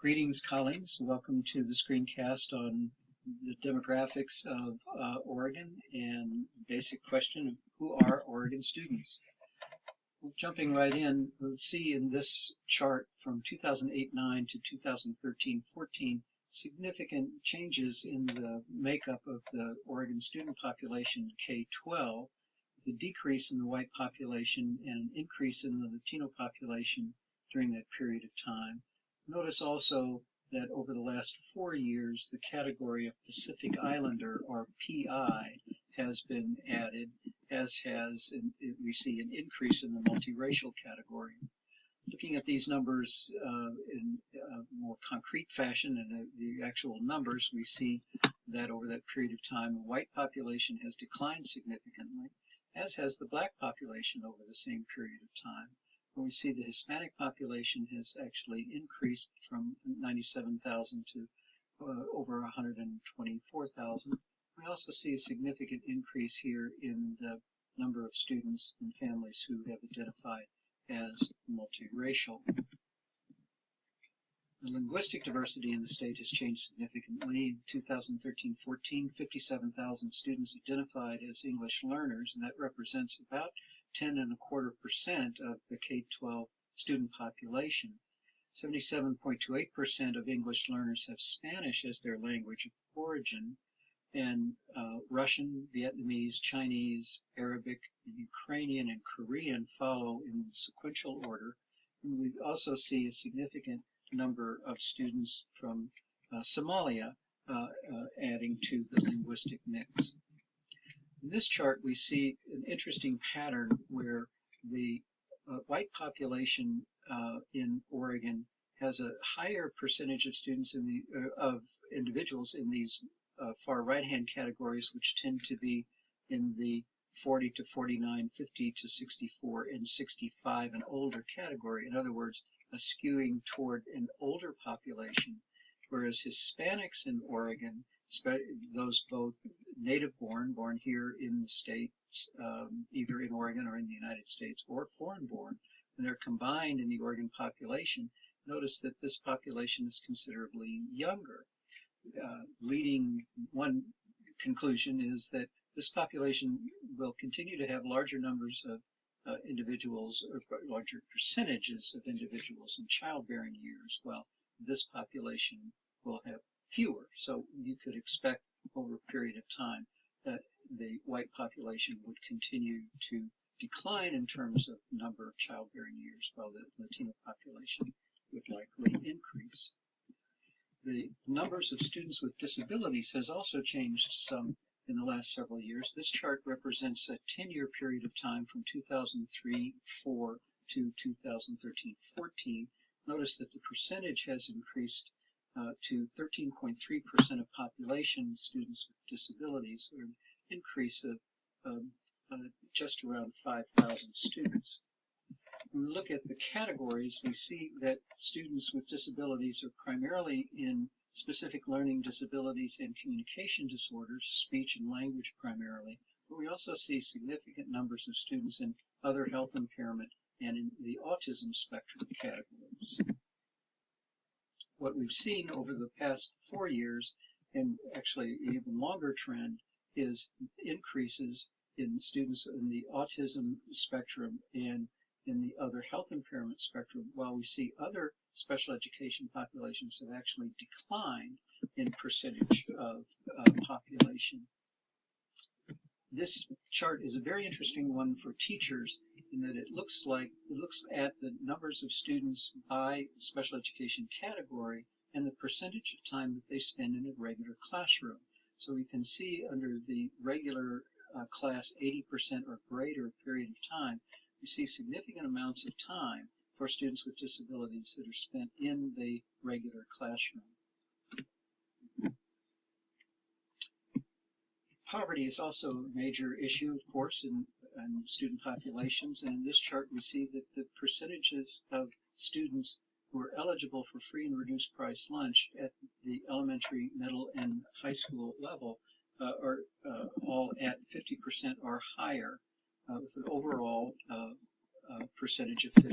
Greetings, colleagues. Welcome to the screencast on the demographics of Oregon and basic question of who are Oregon students. Jumping right in, we'll see in this chart from 2008-9 to 2013-14 significant changes in the makeup of the Oregon student population K-12, with a decrease in the white population and an increase in the Latino population during that period of time. Notice also that over the last 4 years, the category of Pacific Islander, or PI, has been added, as we see an increase in the multiracial category. Looking at these numbers in a more concrete fashion and the actual numbers, we see that over that period of time, the white population has declined significantly, as has the black population over the same period of time. We see the Hispanic population has actually increased from 97,000 to over 124,000. We also see a significant increase here in the number of students and families who have identified as multiracial. The linguistic diversity in the state has changed significantly. In 2013-14, 57,000 students identified as English learners, and that represents about 10.25% of the K-12 student population. 77.28% of English learners have Spanish as their language of origin, and Russian, Vietnamese, Chinese, Arabic, Ukrainian, and Korean follow in sequential order. And we also see a significant number of students from Somalia adding to the linguistic mix. In this chart, we see an interesting pattern where the white population in Oregon has a higher percentage of students of individuals in these far right-hand categories, which tend to be in the 40 to 49, 50 to 64, and 65 and older category. In other words, a skewing toward an older population, whereas Hispanics in Oregon, those both native-born, born here in the States, either in Oregon or in the United States, or foreign-born, when they're combined in the Oregon population, notice that this population is considerably younger. Leading one conclusion is that this population will continue to have larger numbers of individuals, or larger percentages of individuals in childbearing years, while this population will have fewer. So you could expect over a period of time that the white population would continue to decline in terms of number of childbearing years, while the Latino population would likely increase. The numbers of students with disabilities has also changed some in the last several years. This chart represents a 10-year period of time from 2003-4 to 2013-14. Notice that the percentage has increased to 13.3% of population students with disabilities, or an increase of just around 5,000 students. When we look at the categories, we see that students with disabilities are primarily in specific learning disabilities and communication disorders, speech and language primarily, but we also see significant numbers of students in other health impairment and in the autism spectrum categories. What we've seen over the past 4 years, and actually an even longer trend, is increases in students in the autism spectrum and in the other health impairment spectrum, while we see other special education populations have actually declined in percentage of population. This chart is a very interesting one for teachers in that it looks at the numbers of students by special education category and the percentage of time that they spend in a regular classroom. So we can see under the regular class 80% or greater period of time, we see significant amounts of time for students with disabilities that are spent in the regular classroom. Poverty is also a major issue, of course, in student populations, and in this chart we see that the percentages of students who are eligible for free and reduced price lunch at the elementary, middle, and high school level are all at 50% or higher, with an overall percentage of 54%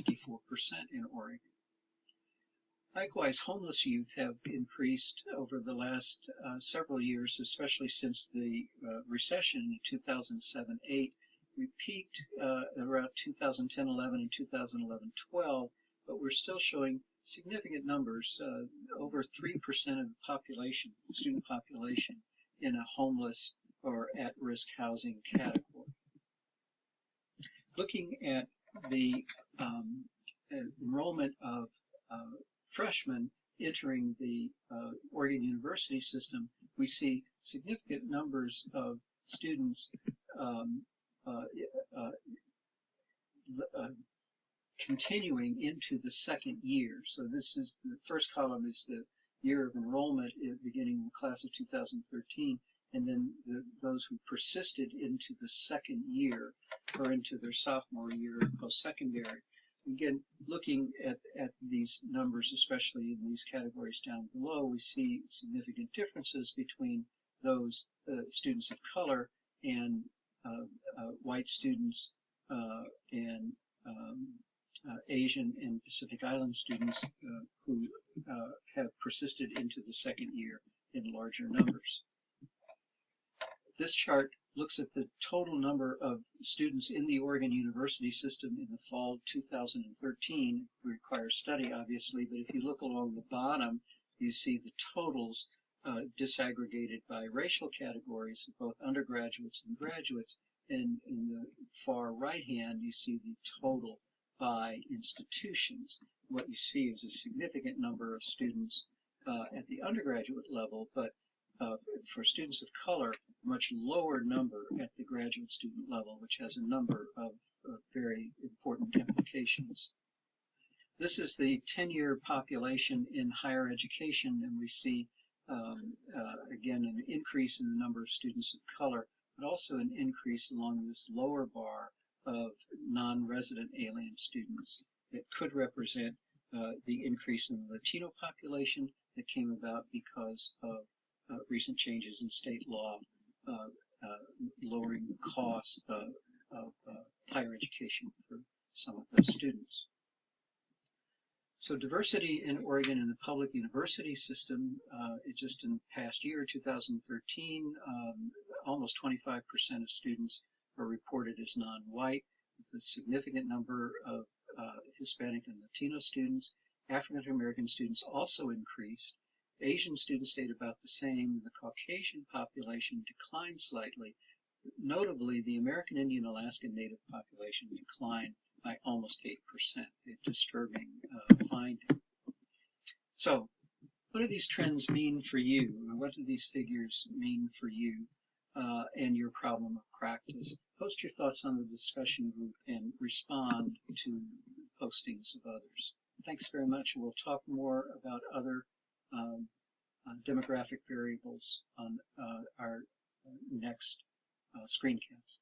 in Oregon. Likewise, homeless youth have increased over the last several years, especially since the recession in 2007-8. We peaked around 2010-11 and 2011-12, but we're still showing significant numbers, over 3% of the population, student population, in a homeless or at-risk housing category. Looking at the enrollment of freshmen entering the Oregon University system, we see significant numbers of students continuing into the second year. So this is the first column is the year of enrollment beginning in the class of 2013, and then those who persisted into the second year or into their sophomore year of post-secondary. Again, looking at these numbers, especially in these categories down below, we see significant differences between those students of color and white students and Asian and Pacific Island students who have persisted into the second year in larger numbers. This chart looks at the total number of students in the Oregon University system in the fall of 2013. It requires study, obviously, but if you look along the bottom, you see the totals disaggregated by racial categories of both undergraduates and graduates. And in the far right hand, you see the total by institutions. What you see is a significant number of students at the undergraduate level, but for students of color, a much lower number at the graduate student level, which has a number of very important implications. This is the 10-year population in higher education, and we see, again, an increase in the number of students of color, but also an increase along this lower bar of non-resident alien students that could represent the increase in the Latino population that came about because of recent changes in state law lowering the cost of higher education for some of those students. So diversity in Oregon in the public university system, just in the past year, 2013, almost 25% of students are reported as non-white, with a significant number of Hispanic and Latino students. African American students also increased. Asian students stayed about the same. The Caucasian population declined slightly. Notably, the American Indian Alaskan Native population declined by almost 8%, a disturbing finding. So, what do these trends mean for you? What do these figures mean for you and your problem of practice? Post your thoughts on the discussion group and respond to postings of others. Thanks very much. We'll talk more about other demographic variables on our next screencast.